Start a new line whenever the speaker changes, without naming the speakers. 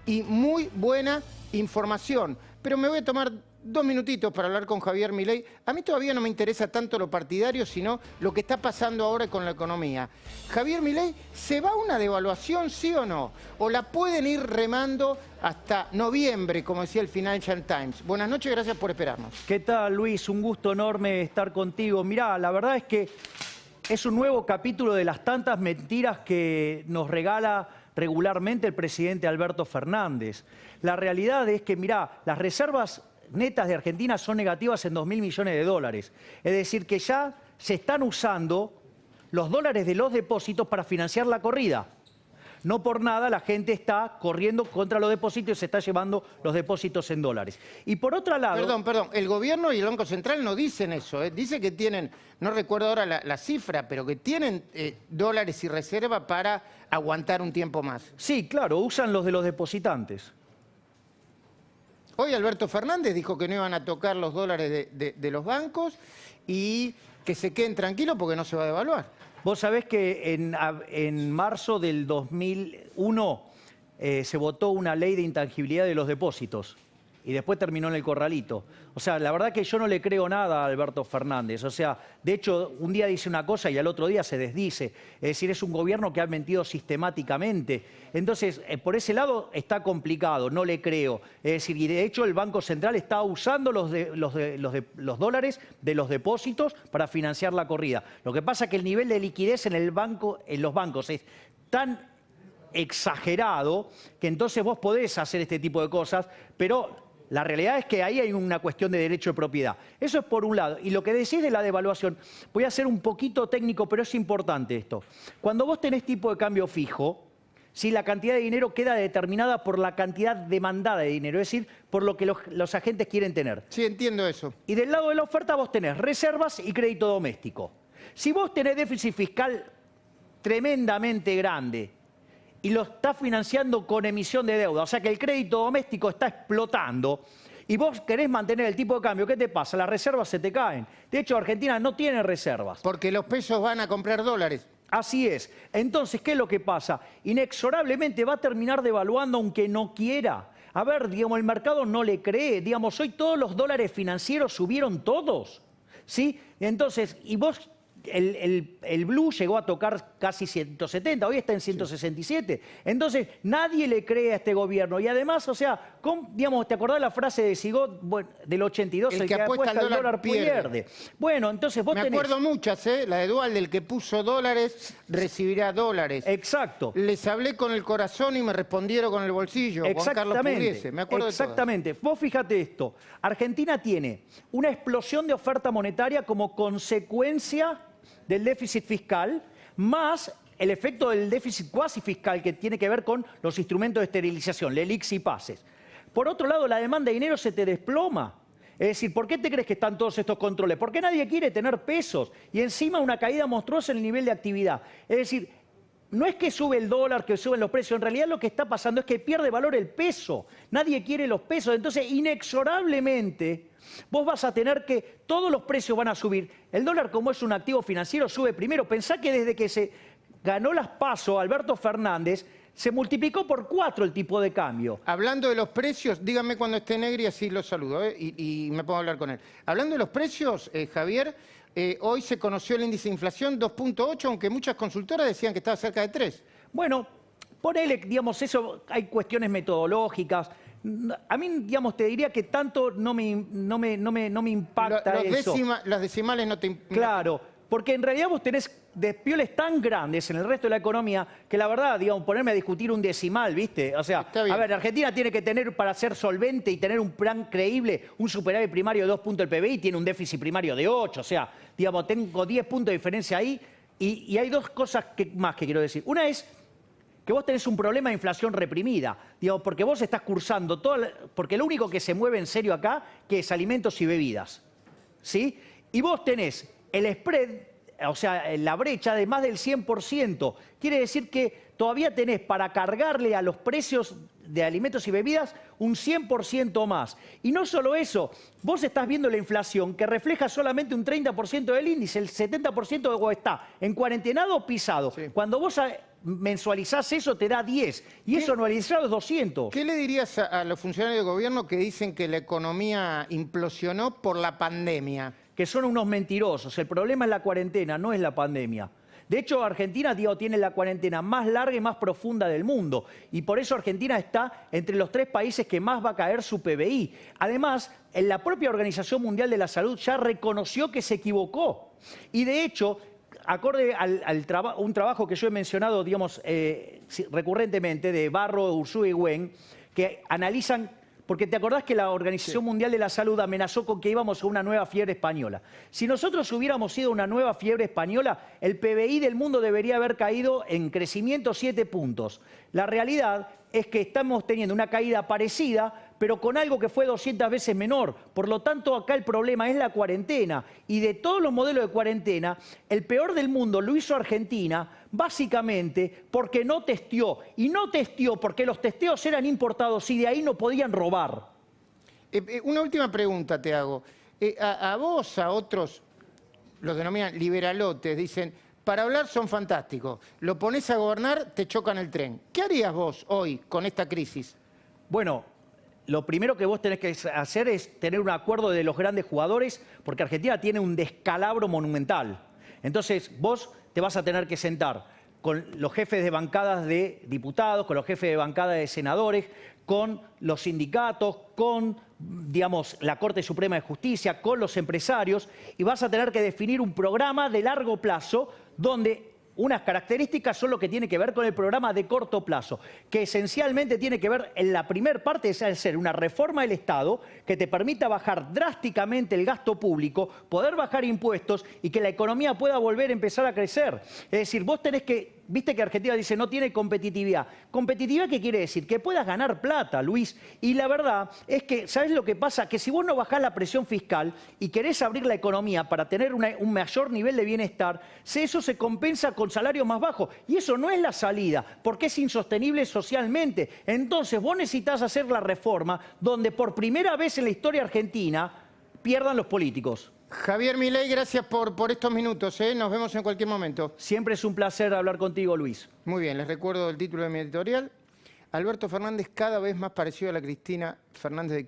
y muy buena información. Pero me voy a tomar 2 minutitos para hablar con Javier Milei. A mí todavía no me interesa tanto lo partidario, sino lo que está pasando ahora con la economía. Javier Milei, ¿se va a una devaluación, sí o no? ¿O la pueden ir remando hasta noviembre, como decía el Financial Times? Buenas noches, gracias por esperarnos.
¿Qué tal, Luis? Un gusto enorme estar contigo. Mirá, la verdad es que es un nuevo capítulo de las tantas mentiras que nos regala regularmente el presidente Alberto Fernández. La realidad es que, mirá, las reservas netas de Argentina son negativas en 2.000 millones de dólares. Es decir, que ya se están usando los dólares de los depósitos para financiar la corrida. No por nada la gente está corriendo contra los depósitos y se está llevando los depósitos en dólares. Y por otro lado...
Perdón, el gobierno y el Banco Central no dicen eso, ¿eh? Dice que tienen, no recuerdo ahora la cifra, pero que tienen dólares y reserva para aguantar un tiempo más.
Sí, claro, usan los de los depositantes.
Hoy Alberto Fernández dijo que no iban a tocar los dólares de los bancos y que se queden tranquilos porque no se va a devaluar.
Vos sabés que en marzo del 2001 se votó una ley de intangibilidad de los depósitos y después terminó en el corralito. O sea, la verdad que yo no le creo nada a Alberto Fernández. O sea, de hecho, un día dice una cosa y al otro día se desdice. Es decir, es un gobierno que ha mentido sistemáticamente. Entonces, por ese lado está complicado, no le creo. Es decir, y de hecho el Banco Central está usando los dólares de los depósitos para financiar la corrida. Lo que pasa es que el nivel de liquidez en los bancos es tan exagerado que entonces vos podés hacer este tipo de cosas, pero la realidad es que ahí hay una cuestión de derecho de propiedad. Eso es por un lado. Y lo que decís de la devaluación, voy a ser un poquito técnico, pero es importante esto. Cuando vos tenés tipo de cambio fijo, si la cantidad de dinero queda determinada por la cantidad demandada de dinero, es decir, por lo que los agentes quieren tener.
Sí, entiendo eso.
Y del lado de la oferta vos tenés reservas y crédito doméstico. Si vos tenés déficit fiscal tremendamente grande y lo estás financiando con emisión de deuda, o sea que el crédito doméstico está explotando y vos querés mantener el tipo de cambio, ¿qué te pasa? Las reservas se te caen. De hecho, Argentina no tiene reservas.
Porque los pesos van a comprar dólares.
Así es. Entonces, ¿qué es lo que pasa? Inexorablemente va a terminar devaluando aunque no quiera. A ver, digamos, el mercado no le cree. Digamos, hoy todos los dólares financieros subieron todos, ¿sí? Entonces, y vos... El blue llegó a tocar casi 170, hoy está en 167. Entonces, nadie le cree a este gobierno. Y además, o sea, digamos, ¿te acordás la frase de Sigot del 82?
El que apuesta al dólar pierde.
Bueno, entonces vos tenés...
Me acuerdo muchas, ¿eh? La de Duhalde, el que puso dólares recibirá dólares.
Exacto.
Les hablé con el corazón y me respondieron con el bolsillo. Juan Carlos Pugliese. Me acuerdo
exactamente. De vos fíjate esto. Argentina tiene una explosión de oferta monetaria como consecuencia del déficit fiscal, más el efecto del déficit cuasi fiscal que tiene que ver con los instrumentos de esterilización, LELIQs y PASES. Por otro lado, la demanda de dinero se te desploma. Es decir, ¿por qué te crees que están todos estos controles? Porque nadie quiere tener pesos y encima una caída monstruosa en el nivel de actividad. Es decir, no es que sube el dólar, que suben los precios, en realidad lo que está pasando es que pierde valor el peso. Nadie quiere los pesos, entonces inexorablemente vos vas a tener que todos los precios van a subir. El dólar, como es un activo financiero, sube primero. Pensá que desde que se ganó las PASO Alberto Fernández, se multiplicó por 4 el tipo de cambio.
Hablando de los precios, dígame cuando esté Negri, así lo saludo, y me pongo a hablar con él. Hablando de los precios, Javier, hoy se conoció el índice de inflación 2.8, aunque muchas consultoras decían que estaba cerca de 3.
Bueno, ponele, digamos, eso, hay cuestiones metodológicas. A mí, digamos, te diría que tanto no me impacta eso.
Las decimales no te impactan.
Claro, porque en realidad vos tenés despioles tan grandes en el resto de la economía que la verdad, digamos, ponerme a discutir un decimal, ¿viste? O sea, a ver, Argentina tiene que tener, para ser solvente y tener un plan creíble, un superávit primario de 2 puntos del PBI, tiene un déficit primario de 8. O sea, digamos, tengo 10 puntos de diferencia ahí y hay dos cosas más que quiero decir. Una es que vos tenés un problema de inflación reprimida, digamos, porque vos estás cursando porque lo único que se mueve en serio acá que es alimentos y bebidas, ¿sí? Y vos tenés el spread, o sea, la brecha de más del 100%. Quiere decir que todavía tenés para cargarle a los precios de alimentos y bebidas un 100% más. Y no solo eso, vos estás viendo la inflación que refleja solamente un 30% del índice, el 70% está en cuarentenado o pisado. Sí. Cuando vos mensualizás eso, te da 10. Y eso anualizado es 200.
¿Qué le dirías a los funcionarios del gobierno que dicen que la economía implosionó por la pandemia?
Que son unos mentirosos. El problema es la cuarentena, no es la pandemia. De hecho, Argentina, Diego, tiene la cuarentena más larga y más profunda del mundo. Y por eso Argentina está entre los 3 países que más va a caer su PBI. Además, en la propia Organización Mundial de la Salud ya reconoció que se equivocó. Y de hecho, acorde un trabajo que yo he mencionado, digamos, recurrentemente, de Barro, Ursúa y Wen, que analizan. Porque te acordás que la Organización Mundial de la Salud amenazó con que íbamos a una nueva fiebre española. Si nosotros hubiéramos ido a una nueva fiebre española, el PBI del mundo debería haber caído en crecimiento 7 puntos. La realidad es que estamos teniendo una caída parecida, pero con algo que fue 200 veces menor. Por lo tanto, acá el problema es la cuarentena. Y de todos los modelos de cuarentena, el peor del mundo lo hizo Argentina, básicamente porque no testeó. Y no testeó porque los testeos eran importados y de ahí no podían robar.
Una última pregunta te hago. A vos, a otros, los denominan liberalotes, dicen, para hablar son fantásticos. Lo pones a gobernar, te chocan el tren. ¿Qué harías vos hoy con esta crisis?
Bueno, lo primero que vos tenés que hacer es tener un acuerdo de los grandes jugadores, porque Argentina tiene un descalabro monumental. Entonces, vos te vas a tener que sentar con los jefes de bancadas de diputados, con los jefes de bancada de senadores, con los sindicatos, con, digamos, la Corte Suprema de Justicia, con los empresarios, y vas a tener que definir un programa de largo plazo donde unas características son lo que tiene que ver con el programa de corto plazo, que esencialmente tiene que ver en la primer parte es hacer una reforma del Estado que te permita bajar drásticamente el gasto público, poder bajar impuestos y que la economía pueda volver a empezar a crecer. Es decir, vos tenés que, viste que Argentina dice no tiene competitividad. ¿Competitividad qué quiere decir? Que puedas ganar plata, Luis. Y la verdad es que, ¿sabés lo que pasa? Que si vos no bajás la presión fiscal y querés abrir la economía para tener un mayor nivel de bienestar, eso se compensa con salarios más bajos. Y eso no es la salida, porque es insostenible socialmente. Entonces vos necesitás hacer la reforma donde por primera vez en la historia argentina pierdan los políticos.
Javier Milei, gracias por estos minutos. Nos vemos en cualquier momento.
Siempre es un placer hablar contigo, Luis.
Muy bien, les recuerdo el título de mi editorial. Alberto Fernández cada vez más parecido a la Cristina Fernández de